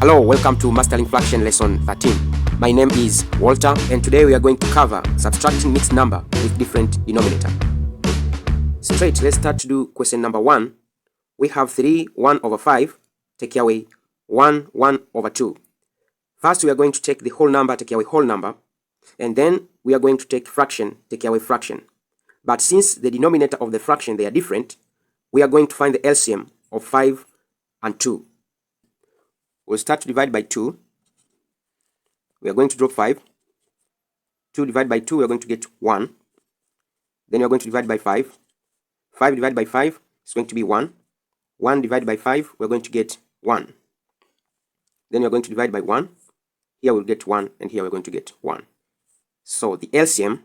Hello, welcome to Mastering Fraction Lesson 13. My name is Walter, and today we are going to cover subtracting mixed number with different denominator. Straight, let's start to do question number 1. We have 3, 1 over 5, take away 1, 1 over 2. First, we are going to take the whole number, take away whole number, and then we are going to take fraction, take away fraction. But since the denominator of the fraction, they are different, we are going to find the LCM of 5 and 2. We'll start to divide by 2. We are going to drop 5. 2 divided by 2, we are going to get 1. Then we are going to divide by 5. 5 divided by 5 is going to be 1. 1 divided by 5, we are going to get 1. Then we are going to divide by 1. Here we'll get 1, and here we're going to get 1. So the LCM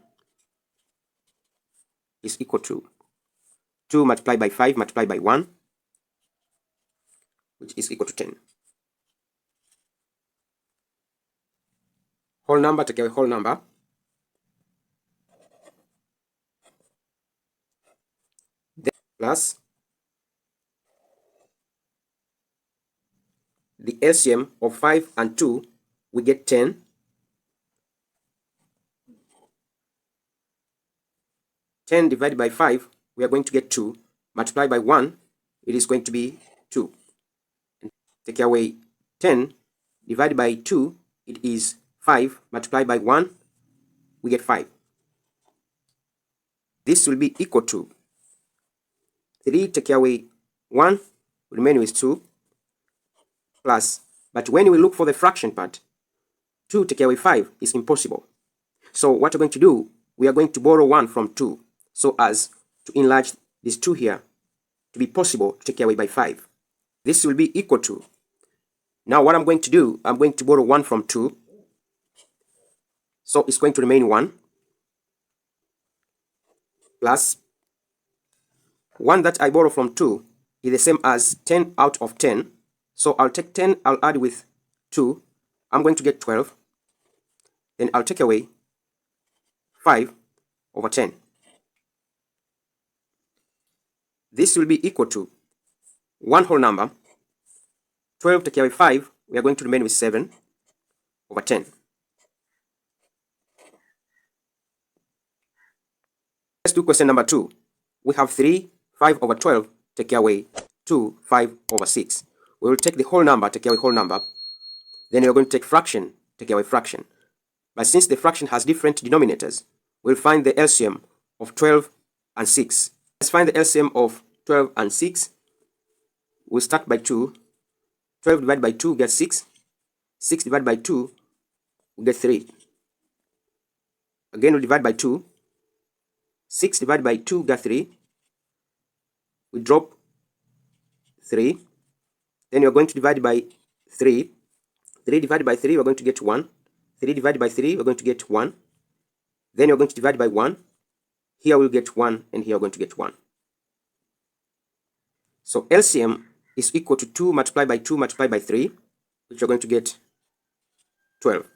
is equal to 2 multiplied by 5 multiplied by 1, which is equal to 10. Whole number, take away whole number. Then plus the LCM of 5 and 2, we get 10. Divided by 5, we are going to get 2. Multiplied by 1, it is going to be 2. Take away 10 divided by 2, it is 5 multiplied by 1, we get 5. This will be equal to 3 take away 1, remain with 2, plus, but when we look for the fraction part, 2 take away 5 is impossible. So what we're going to do, we are going to borrow 1 from 2, so as to enlarge this 2 here to be possible to take away by 5. This will be equal to, now what I'm going to do, I'm going to borrow 1 from 2, so it's going to remain 1, plus 1 that I borrow from 2 is the same as 10 out of 10. So I'll take 10, I'll add with 2, I'm going to get 12. Then I'll take away 5 over 10. This will be equal to 1 whole number. 12 take away 5, we are going to remain with 7 over 10. Let's do question number 2. We have 3, 5 over 12, take away 2, 5 over 6. We will take the whole number, take away whole number. Then we are going to take fraction, take away fraction. But since the fraction has different denominators, we'll find the LCM of 12 and 6. Let's find the LCM of 12 and 6. We'll start by 2. 12 divided by 2 gets 6. 6 divided by 2 we get 3. Again we'll divide by 2. 6 divided by 2 get 3. We drop 3. Then you're going to divide by 3. 3 divided by 3, we're going to get 1. 3 divided by 3, we're going to get 1. Then you're going to divide by 1. Here we'll get 1, and here we're going to get 1. So LCM is equal to 2 multiplied by 2 multiplied by 3, which you're going to get 12.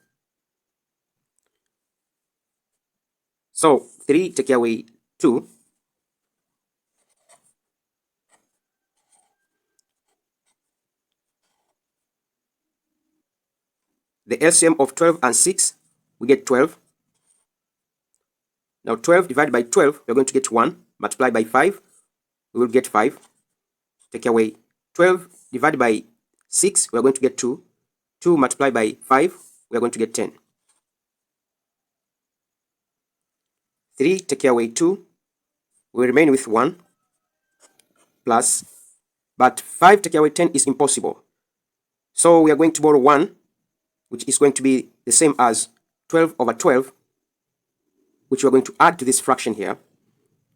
So 3 take away 2. The LCM of 12 and 6, we get 12. Now 12 divided by 12, we're going to get 1. Multiply by 5, we will get 5. Take away 12 divided by 6, we're going to get 2. 2 multiplied by 5, we're going to get 10. 3 take away 2, we remain with 1, plus, but 5 take away 10 is impossible. So we are going to borrow 1, which is going to be the same as 12 over 12, which we're going to add to this fraction here.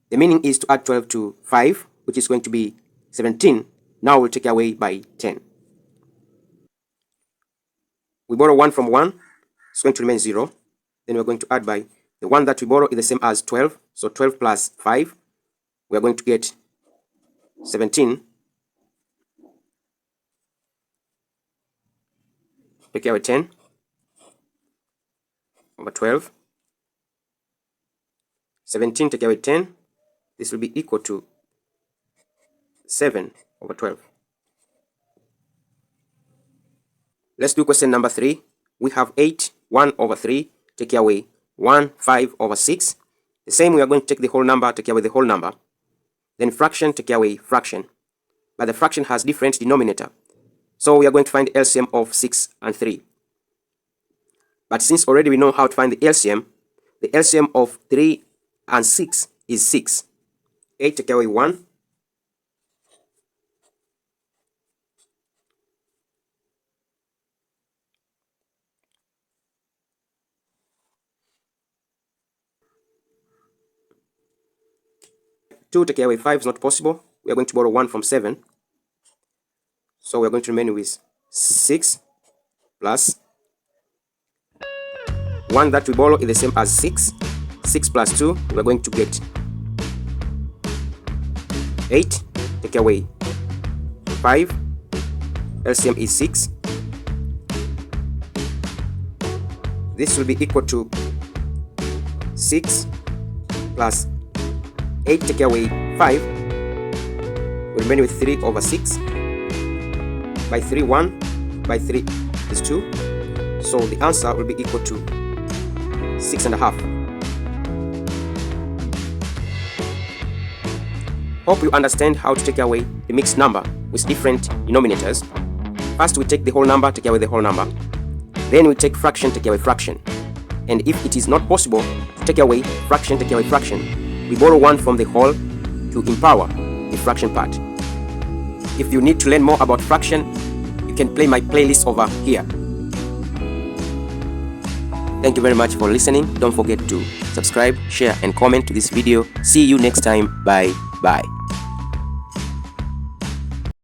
The meaning is to add 12 to 5, which is going to be 17. Now we'll take away by 10. We borrow 1 from 1, it's going to remain 0. Then we're going to add by the 1 that we borrow is the same as 12. So 12 plus 5, we are going to get 17. Take away 10 over 12. 17 take away 10. This will be equal to 7 over 12. Let's do question number 3. We have 8, 1 over 3, take away 1, 5 over 6. The same, we are going to take the whole number, take away the whole number. Then fraction, take away fraction. But the fraction has different denominator. So we are going to find the LCM of 6 and 3. But since already we know how to find the LCM of 3 and 6 is 6. 8 take away 1. 2 take away 5 is not possible. We are going to borrow 1 from 7. So we are going to remain with 6 plus 1 that we borrow is the same as 6. 6 plus 2, we are going to get 8. Take away 5. LCM is 6. This will be equal to 6 plus 8 take away 5. We remain with 3 over 6. By 3, 1. By 3 is 2. So the answer will be equal to 6.5. Hope you understand how to take away the mixed number with different denominators. First we take the whole number, take away the whole number. Then we take fraction, take away fraction. And if it is not possible to take away fraction, take away fraction, we borrow 1 from the whole to empower the fraction part. If you need to learn more about fraction, you can play my playlist over here. Thank you very much for listening. Don't forget to subscribe, share and comment to this video. See you next time. Bye.